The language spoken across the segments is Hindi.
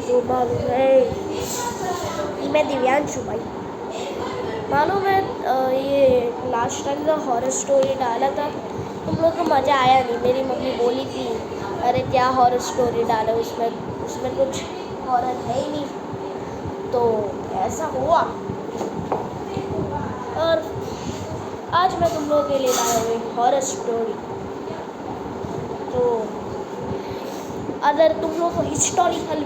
तो मालूम है कि मैं दिव्यांशु भाई। मालूम है ये लास्ट टाइम जो हॉरर स्टोरी डाला था तुम लोग को मज़ा आया नहीं। मेरी मम्मी बोली थी अरे क्या हॉरर स्टोरी डाले, उसमें कुछ हॉरर है ही नहीं। तो ऐसा हुआ और आज मैं तुम लोगों के लिए लाया हूँ हॉरर स्टोरी। तो अगर तुम लोग को हिस्टोरिकल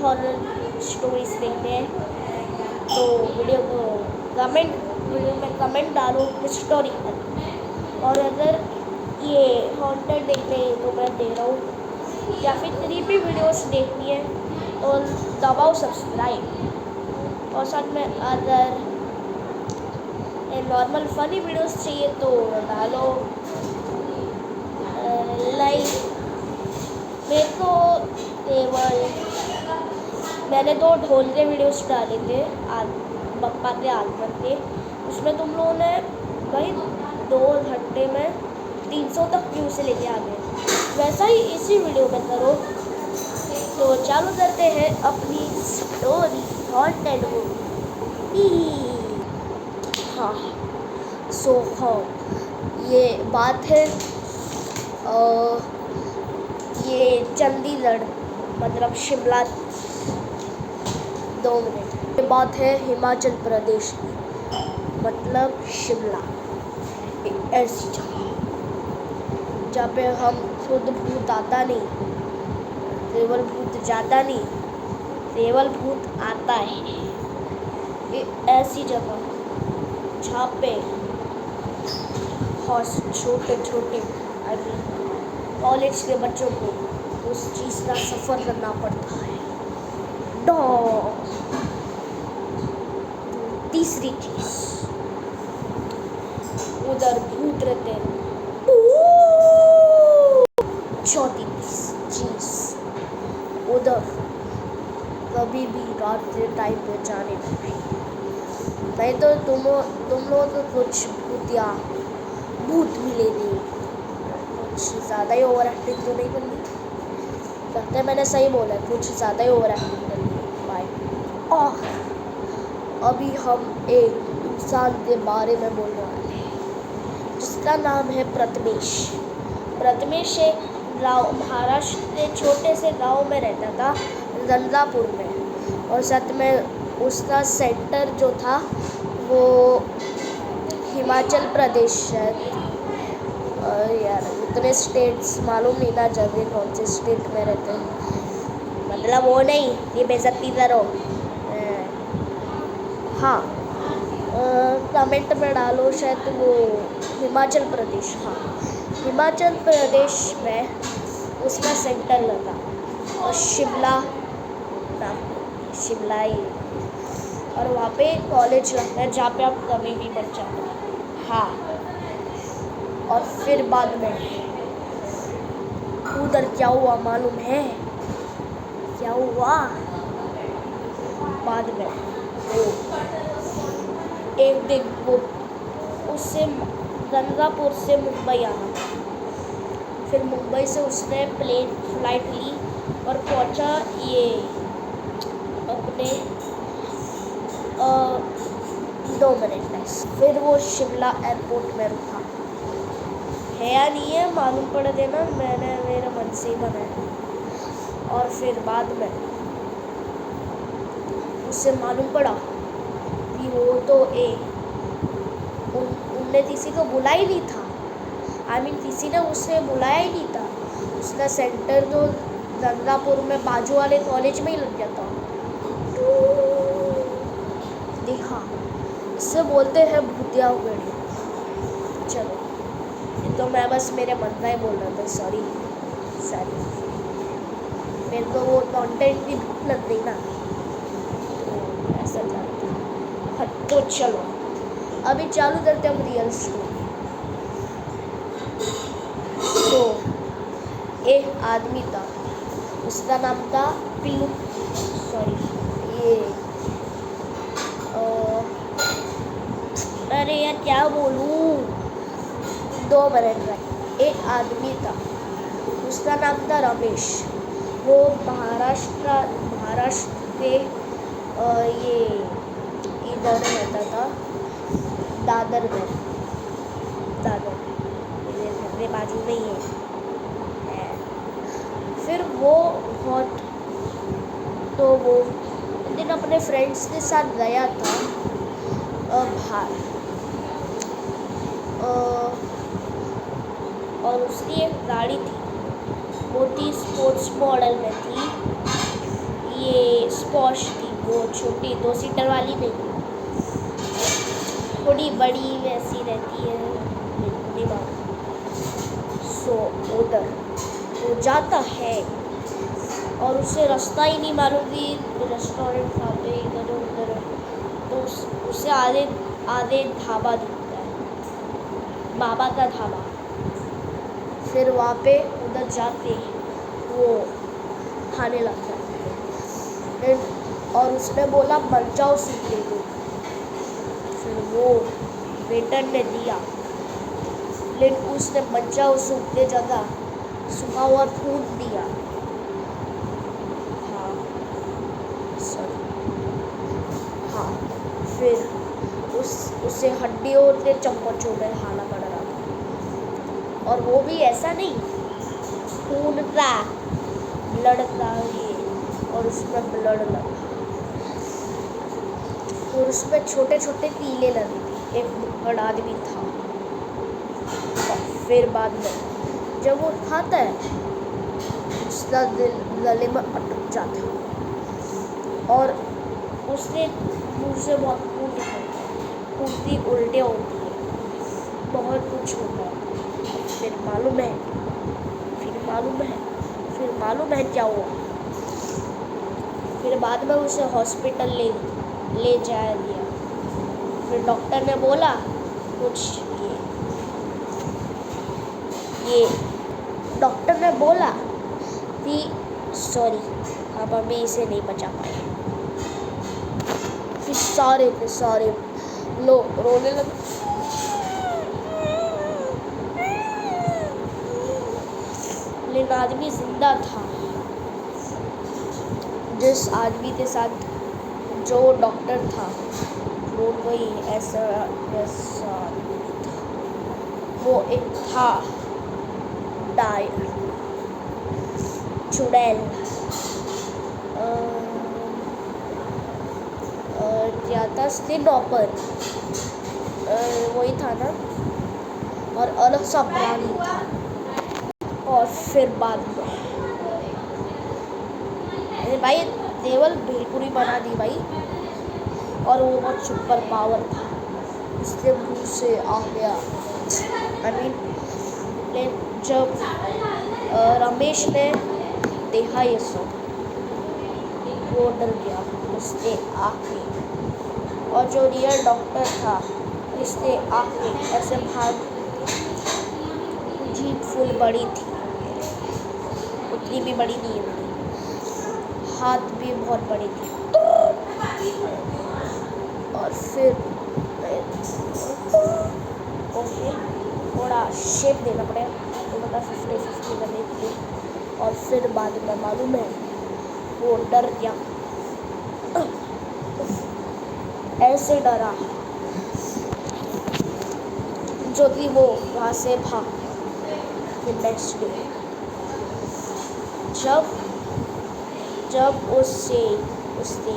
हॉरर स्टोरीज देखते हैं तो वीडियो में कमेंट डालो हिस्टोरिकल। और अगर ये हॉन्टेड देखते हैं तो मैं दे रहा हूँ, या फिर क्रीपी वीडियोस देखनी है तो दबाओ सब्सक्राइब। और साथ में अगर नॉर्मल फनी वीडियोस चाहिए तो डालो लाइक। मेरे को केवल मैंने 2 ढोल के वीडियोस डाले थे बप्पा के आगमन के, उसमें तुम लोगों ने भाई 2 घंटे में 300 तक व्यू से लेके आ गए। वैसा ही इसी वीडियो में करो। तो चालू करते हैं अपनी स्टोरी हॉन्टेड मूवी। हाँ हाँ, ये बात है ये चंडीगढ़ मतलब शिमला। 2 मिनट। ये बात है हिमाचल प्रदेश की मतलब शिमला। एक ऐसी जगह जहाँ पे हम खुद भूत आता नहीं, केवल भूत जाता नहीं, केवल भूत आता है। एक ऐसी जगह जहाँ पे छोटे छोटे कॉलेज के बच्चों को उस चीज़ का सफ़र करना पड़ता है। तीसरी चीज़, उधर भूत रहते हैं। चौथी चीज़, उधर कभी भी रात के टाइम पे जाने नहीं तो तुम लोगों को कुछ भूत मिलेगी। कुछ ज़्यादा ही ओवर एक्टिंग तो नहीं करनी, लगता है मैंने सही बोला, कुछ ज़्यादा ही ओवर एक्टिंग करनी। बाय। अभी हम एक इंसान के बारे में बोलने वाले हैं जिसका नाम है प्रथमेश। प्रथमेश एक गाँव महाराष्ट्र के छोटे से गांव में रहता था, गंगापुर में। और साथ में उसका सेंटर जो था वो हिमाचल प्रदेश है। यार उतने स्टेट्स मालूम नहीं ना जगह कौन से स्टेट में रहते हैं, मतलब वो नहीं ये बेइज्जती करो। हाँ कमेंट में डालो शायद वो हिमाचल प्रदेश। हाँ हिमाचल प्रदेश में उसका सेंटर लगा और शिमला ही, और वहाँ पे कॉलेज लगता है जहाँ पे आप कभी भी बच जाते हो। हाँ और फिर बाद में उधर क्या हुआ मालूम है? क्या हुआ बाद में? एक दिन वो उससे गंगापुर से मुंबई आना था। फिर मुंबई से उसने फ्लाइट ली और पहुंचा ये अपने 2 मिनट में। फिर वो शिमला एयरपोर्ट में रुका है या नहीं है मालूम पड़ देना, मैंने मेरे मन से ही बनाया। और फिर बाद में उससे मालूम पड़ा कि वो तो उनने किसी को बुलाया ही नहीं था। किसी ने उससे बुलाया ही नहीं था। उसका सेंटर जो गंगापुर में बाजू वाले कॉलेज में ही लग गया था। देखा, इससे बोलते हैं भूतिया उगड़ी। चलो ये तो मैं बस मेरे मन का ही बोल रहा था, सॉरी। मेरे को वो कंटेंट भी भूख लग गई ना, तो ऐसा था। तो चलो अभी चालू करते हैं हम रियल स्टोरी। तो एक आदमी था, उसका नाम था पिल्लू। अरे यार क्या बोलूँ, 2 मिनट में। एक आदमी था, उसका नाम था रमेश। वो महाराष्ट्र के ये इधर रहता था, दादर में। दादर मेरे घर के बाजू में ही है। फिर वो बहुत, तो वो एक दिन अपने फ्रेंड्स के साथ गया था बाहर, और उसकी एक गाड़ी थी, वो थी स्पोर्ट्स मॉडल में थी, ये स्पॉश थी, वो छोटी 2 सीटर वाली नहीं, थोड़ी बड़ी वैसी रहती है, नहीं मालूम। सो उधर वो जाता है और उसे रास्ता ही नहीं मालूम कि रेस्टोरेंट कहाँ पे, इधर उधर, तो उसे आधे ढाबा दिखता है, बाबा का ढाबा। फिर वहाँ पे उधर जाके वो खाने लगता है, और उसने बोला मंचाओ सूप दे दो। फिर वो वेटर ने दिया, लेकिन उसने मंचाओ सूप के जगह सूखा हुआ फूड दिया। हाँ सॉरी, हाँ। फिर उसे हड्डियों के चम्मचों में खाना पड़ रहा था, और वो भी ऐसा नहीं, खून का, ब्लड का ये, और उसमें ब्लड लगा, और उसमें छोटे छोटे कीले लगे थे, एक बुक्कड़ आदमी था। और फिर बाद में जब वो खाता है, उसका दिल गले में अटक जाता है, और उसके मुँह से बहुत खून निकलता है, उल्टी उल्टियाँ होती है, बहुत कुछ होता है। फिर मालूम है क्या हुआ। फिर बाद में उसे हॉस्पिटल ले जाया गया। फिर डॉक्टर ने बोला कुछ ये डॉक्टर ने बोला कि सॉरी, अब हमें इसे नहीं बचा पाए। फिर सारे लोग रोने लगे। लेकिन आदमी जिंदा था, जिस आदमी के साथ जो डॉक्टर था, वो कोई ऐसा आदमी था, वो एक था डायर, चुड़ैल, क्या था, स्टिनॉपर, वही था ना, और अलग सा प्राणी था। और फिर बाद में भाई देवल भेलपुरी बना दी भाई, और वो बहुत सुपर पावर था, इसके मुँह से आ गया। जब रमेश ने देखा ये सब, वो डर गया, उसने आके, और जो रियल डॉक्टर था, इसने आके ऐसे भाग, जीप फुल बड़ी थी, उतनी भी बड़ी नहीं है, हाथ भी बहुत बड़ी थी। और फिर ओके, थोड़ा शेप देना पड़ेगा, तो मतलब 50-50 करने के लिए। और फिर बाद में मालूम है वो डर गया, ऐसे डरा जो कि वो वहाँ से भाग गया। फिर नेक्स्ट डे जब उसकी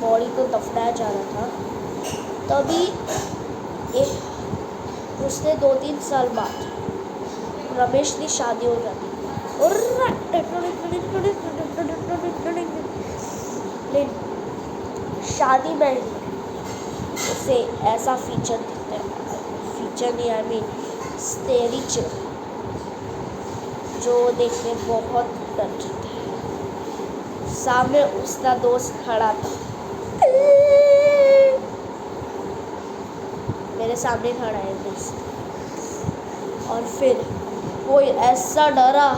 बॉडी को दफनाया जा रहा था, तभी उसने 2-3 साल बाद रमेश की शादी हो जाती, और शादी में उसे ऐसा फीचर दिखता है, फीचर नहीं, आई मीन स्टेरिचर, जो देखने बहुत डर जाता है। सामने उसका दोस्त खड़ा था, मेरे सामने खड़ा है दोस्त, और फिर वो ऐसा डरा,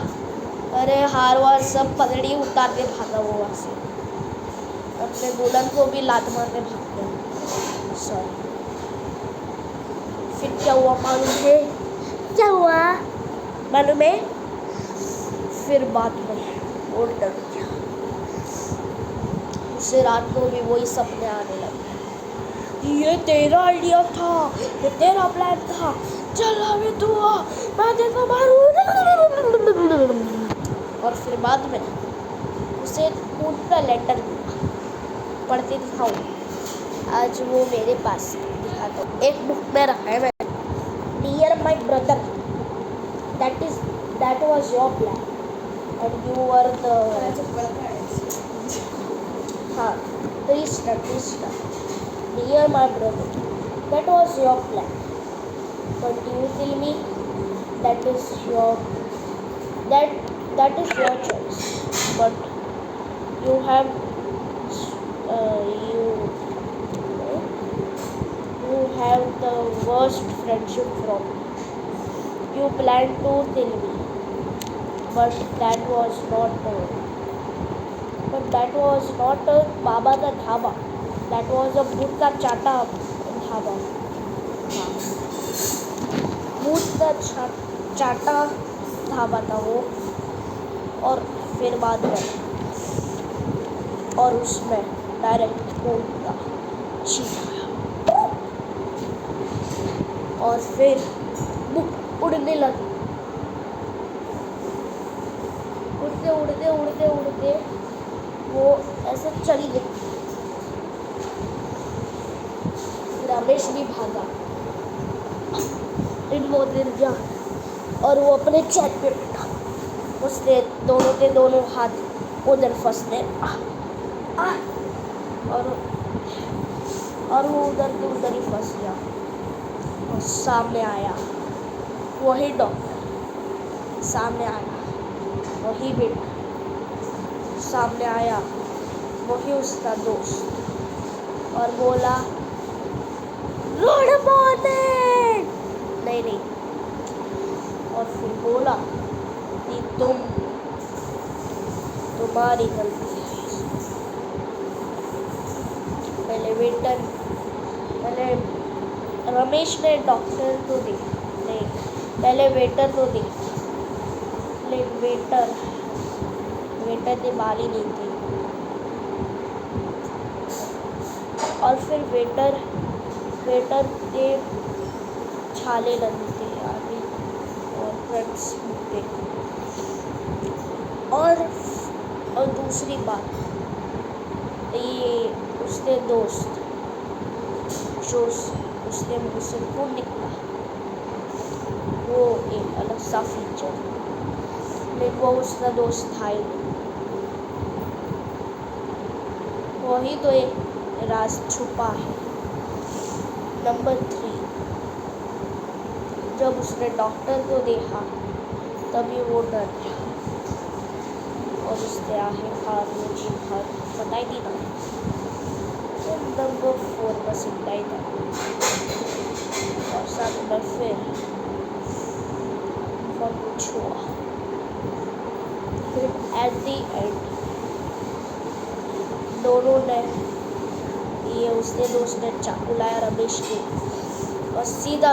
अरे हार वार सब पगड़ी उतार के भागा वो वहाँ से, अपने दुल्हन को भी लात मार के भागते हैं। सॉरी। फिर क्या हुआ मालूम है? क्या हुआ मालूम है? फिर बाद में वो डर गया, उसे रात को भी वही सपने आने लगे। ये तेरा आइडिया था, ये तेरा प्लान था, चल अभी तू आ, मैं तेरे मारू। और फिर बाद में उसे पूरा लेटर पढ़ के दिखाऊँ। आज वो मेरे पास दिखाता हूँ, एक बुक में रखा है मैंने। Dear my brother, that was your plan and you were the हाँ 3 star. Dear my brother, that was your plan, but you tell me that is your choice, but you have you have the worst friendship from me. You planned to tell me, but that was not a Baba का ढाबा, that was a भूत का चाटा ढाबा। हाँ, भूत का चाटा ढाबा था वो। और फिर बाद में और उसमें डायरेक्ट खून का छींटा और फिर बुक उड़ने लगी। उड़ते वो ऐसे चली गई। रमेश भी भागा, वो गिर गया और वो अपने चैट पे बैठा। उसने दोनों हाथ उधर फंसने और वो उधर ही फंस गया। और सामने आया वही डॉक्टर, सामने आया वही बेटा, सामने आया वही उसका दोस्त और बोला गुड मॉर्निंग। नहीं और फिर बोला कि तुम्हारी गलती है। पहले रमेश ने डॉक्टर को देखा, नहीं पहले वेटर को देखा, लेकिन वेटर ने बाली नहीं थी। और फिर वेटर के छाले लगे थे आगे और फ्रेंड्स थे। और दूसरी बात, ये उसके दोस्त जो उसके मुँह से खून निकला, वो एक अलग सा फीचर, लेकिन वो उसका दोस्त था ही नहीं। वही तो एक राज छुपा है। नंबर 3, जब उसने डॉक्टर को देखा तभी वो डर गया और उसके आखिरकार मुझे पता ही नहीं था। नंबर 4 बस इतना ही था। और साथ में फिर कुछ हुआ। फिर एट दी एंड दोनों ने, ये उसके दोस्त ने चाकू लाया रमेश के और सीधा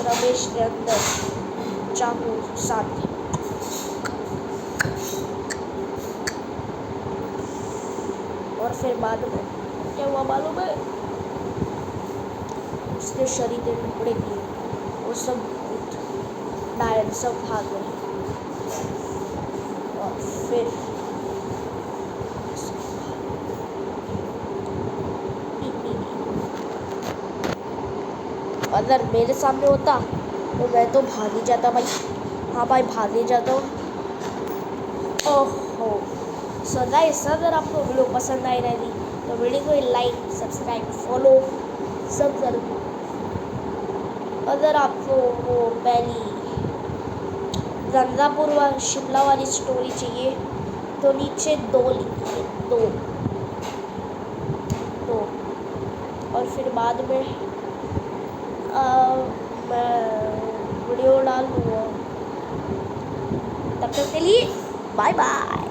रमेश के अंदर चाकू साथ दिया। और फिर बाद में क्या हुआ मालूम है? उसके शरीर के टुकड़े किए, वो सब डायन सब भाग गए। और फिर अगर मेरे सामने होता तो मैं तो भाग ही जाता भाई। हाँ भाई, भाग ही जाता हूँ। ओहो, सो गाइस, अगर आपको वीडियो पसंद आई रहेगी तो वीडियो को लाइक, सब्सक्राइब, फॉलो सब करो। अगर आपको वो पहली गंगापुर वाली शिमला वाली स्टोरी चाहिए तो नीचे 2 लिखिए, 2। और फिर बाद में मैं वीडियो डाल दूँगा। तब तक के लिए बाय बाय।